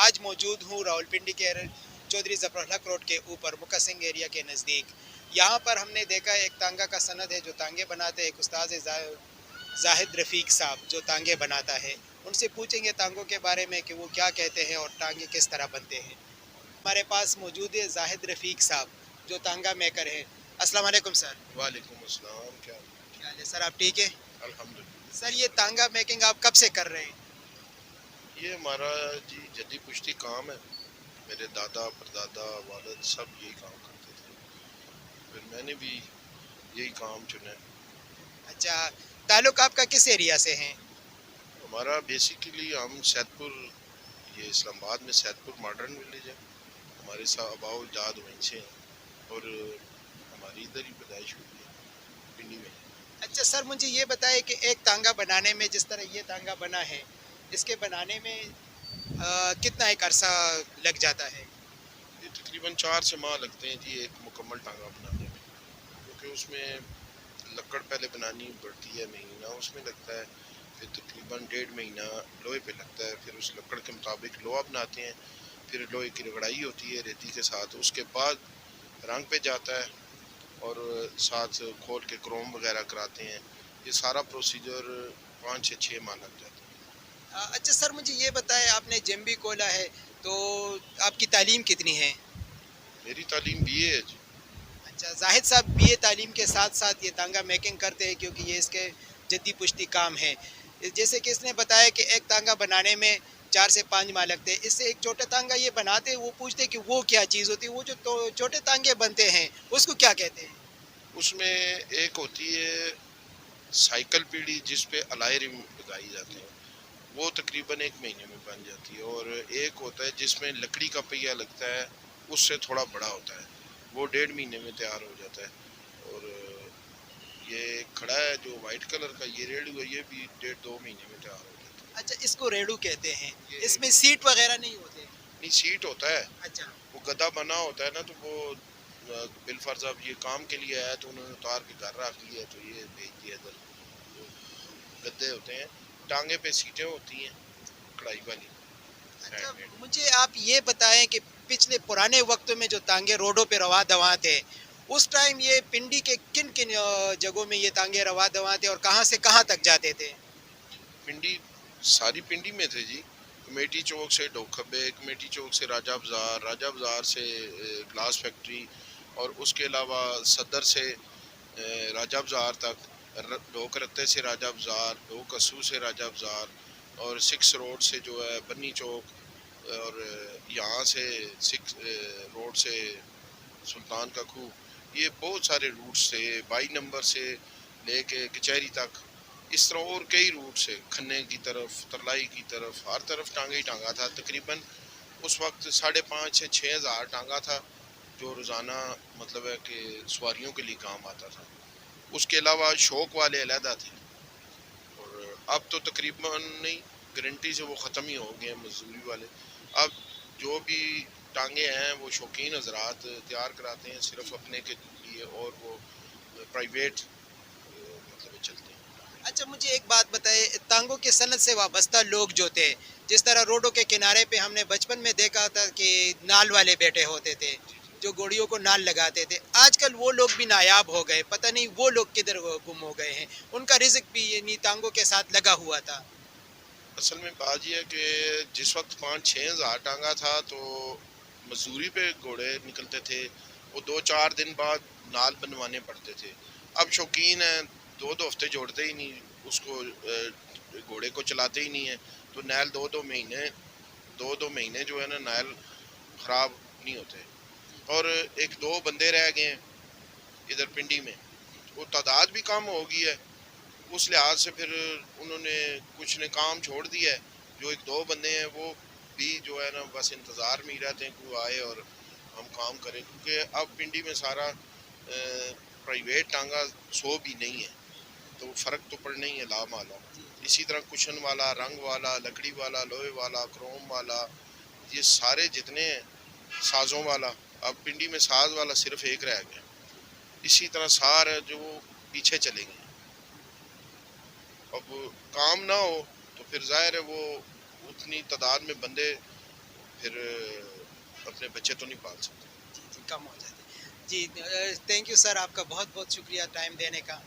आज मौजूद हूँ रावलपिंडी के चौधरी ज़फ़र हक रोड के ऊपर मुकसिंग एरिया के नज़दीक। यहाँ पर हमने देखा है एक तांगा का सनद है जो तांगे बनाते हैं, एक उस्ताद है जाहिद रफ़ीक साहब जो तांगे बनाता है। उनसे पूछेंगे तांगों के बारे में कि वो क्या कहते हैं और तांगे किस तरह बनते हैं। हमारे पास मौजूद है जाहिद रफ़ीक साहब जो तांगा मेकर है। अस्सलाम वालेकुम सर। वालेकुम अस्सलाम। क्या क्या हाल है सर, आप ठीक है? अल्हम्दुलिल्लाह। सर ये तांगा मेकिंग आप कब से कर रहे हैं? ये हमारा जी जद्दी पुश्ती काम है। मेरे दादा परदादा वालिद सब यही काम करते थे, फिर मैंने भी यही काम चुना है। अच्छा, ताल्लुक आपका किस एरिया से है? हमारा बेसिकली हम सैदपुर, ये इस्लामाबाद में सैदपुर मॉडर्न विलेज है। हमारे साथ अबाव जाद वहीं से हैं और हमारी इधर ही पैदाइश हुई है, पिंडी में। अच्छा सर, मुझे ये बताएं कि एक तांगा बनाने में जिस तरह ये तांगा बना है, इसके बनाने में कितना एक अरसा लग जाता है? ये तकरीबन 4 से माह लगते हैं जी एक मुकम्मल टांगा बनाने में, क्योंकि उसमें लकड़ पहले बनानी पड़ती है, महीना उसमें लगता है, फिर तकरीबन 1.5 महीना लोहे पे लगता है, फिर उस लकड़ के मुताबिक लोहा बनाते हैं, फिर लोहे की रगड़ाई होती है रेती के साथ, उसके बाद रंग पे जाता है और साथ खोल के क्रोम वगैरह कराते हैं। ये सारा प्रोसीजर 5 से 6 माह लग जाता है। अच्छा सर, मुझे ये बताएं, आपने जेएमबी खोला है तो आपकी तालीम कितनी है? मेरी तालीम बीए है जी। अच्छा, जाहिद साहब बीए तालीम के साथ साथ ये तांगा मेकिंग करते हैं क्योंकि ये इसके जद्दी पुश्ती काम है। जैसे कि इसने बताया कि एक तांगा बनाने में 4 से 5 माह लगते हैं। इससे एक छोटा तांगा ये बनाते हैं, वो पूछते हैं कि वो क्या चीज़ होती है? वो जो तो छोटे तांगे बनते हैं उसको क्या कहते हैं? उसमें एक होती है साइकिल पीढ़ी जिस पे अलाई रिम लगाई जाती है, वो तकरीबन 1 महीने में बन जाती है, और एक होता है जिसमें लकड़ी का पहिया लगता है, उससे थोड़ा बड़ा होता है, वो 1.5 महीने में तैयार हो जाता है। और ये खड़ा है जो वाइट कलर का, ये रेडू है, ये भी 1.5 2 महीने में तैयार हो जाता अच्छा, इसको रेड़ू कहते हैं। है। ये इसमें रेडू सीट वगैरह नहीं होते? नहीं, सीट होता है, अच्छा। वो गदा बना होता है ना, तो वो बिलफर्ज अब ये काम के लिए आया तो उन्होंने उतार के घर रख लिया, तो ये भेज दिया इधर। तो गद्दे होते हैं, टांगे पे सीटें होती हैं कढ़ाई वाली, अच्छा, हैंडमेड। मुझे आप ये बताएं कि पिछले पुराने वक्तों में जो तांगे रोडों पे रवा दवा थे, उस टाइम ये पिंडी के किन किन जगहों में ये तांगे रवा दवा थे और कहाँ से कहाँ तक जाते थे? पिंडी, सारी पिंडी में थे जी। कमेटी चौक से डोखबे, कमेटी चौक से राजा बाज़ार, राजा बाज़ार से ग्लास फैक्ट्री, और उसके अलावा सदर से राजा बाज़ार तक, डोक रत्ते से राजा बाज़ार, डोक कस्सू से राजा बाज़ार, और 6 रोड से जो है बन्नी चौक, और यहाँ से 6 रोड से सुल्तान का खूह, ये बहुत सारे रूट से, 22 नंबर से लेके कचहरी तक, इस तरह और कई रूट से, खन्ने की तरफ, तरलाई की तरफ, हर तरफ टांगा ही टांगा था। तकरीबन उस वक्त 5,500 से 6,000 टांगा था, जो रोज़ाना मतलब है कि सवारियों के लिए काम आता था। उसके अलावा शौक वाले अलहदा थे, और अब तो तकरीबन नहीं, गारंटी से वो ख़त्म ही हो गए हैं मजदूरी वाले। अब जो भी टांगे हैं वो शौकीन हजरात तैयार कराते हैं सिर्फ अपने के लिए, और वो प्राइवेट मतलब चलते हैं। अच्छा, मुझे एक बात बताए, तांगों के सनत से वाबस्ता लोग जो थे, जिस तरह रोडों के किनारे पे हमने बचपन में देखा था कि नाल वाले बैठे होते थे जो घोड़ियों को नाल लगाते थे, आजकल वो लोग भी नायाब हो गए, पता नहीं वो लोग किधर गुम हो गए हैं। उनका रिज़्क भी इन्हीं तांगों के साथ लगा हुआ था। असल में बात यह है कि जिस वक्त 5-6 हज़ार टांगा था तो मजदूरी पे घोड़े निकलते थे, वो 2-4 दिन बाद नाल बनवाने पड़ते थे। अब शौकीन हैं, 2-2 हफ्ते जोड़ते ही नहीं उसको, घोड़े को चलाते ही नहीं है, तो नाल 2-2 महीने जो है ना, नाल ख़राब नहीं होते। और 1-2 बंदे रह गए हैं इधर पिंडी में, वो तादाद भी कम हो गई है, उस लिहाज से फिर उन्होंने कुछ ने काम छोड़ दिया है। जो 1-2 बंदे हैं वो भी जो है ना बस इंतज़ार में ही रहते हैं कि वो आए और हम काम करें, क्योंकि अब पिंडी में सारा प्राइवेट टांगा 100 भी नहीं है, तो फ़र्क तो पड़ना ही है ला माला। इसी तरह कुशन वाला, रंग वाला, लकड़ी वाला, लोहे वाला, क्रोम वाला, ये सारे जितने हैं, साज़ों वाला, अब पिंडी में साज वाला सिर्फ एक रह गया। इसी तरह सारे जो पीछे चलेंगे, अब काम ना हो तो फिर ज़ाहिर है वो उतनी तादाद में बंदे پھر اپنے بچے تو نہیں پال سکتے. جی جی کم ہو جاتے. جی تھینک یو سر، آپ کا بہت بہت شکریہ ٹائم دینے کا.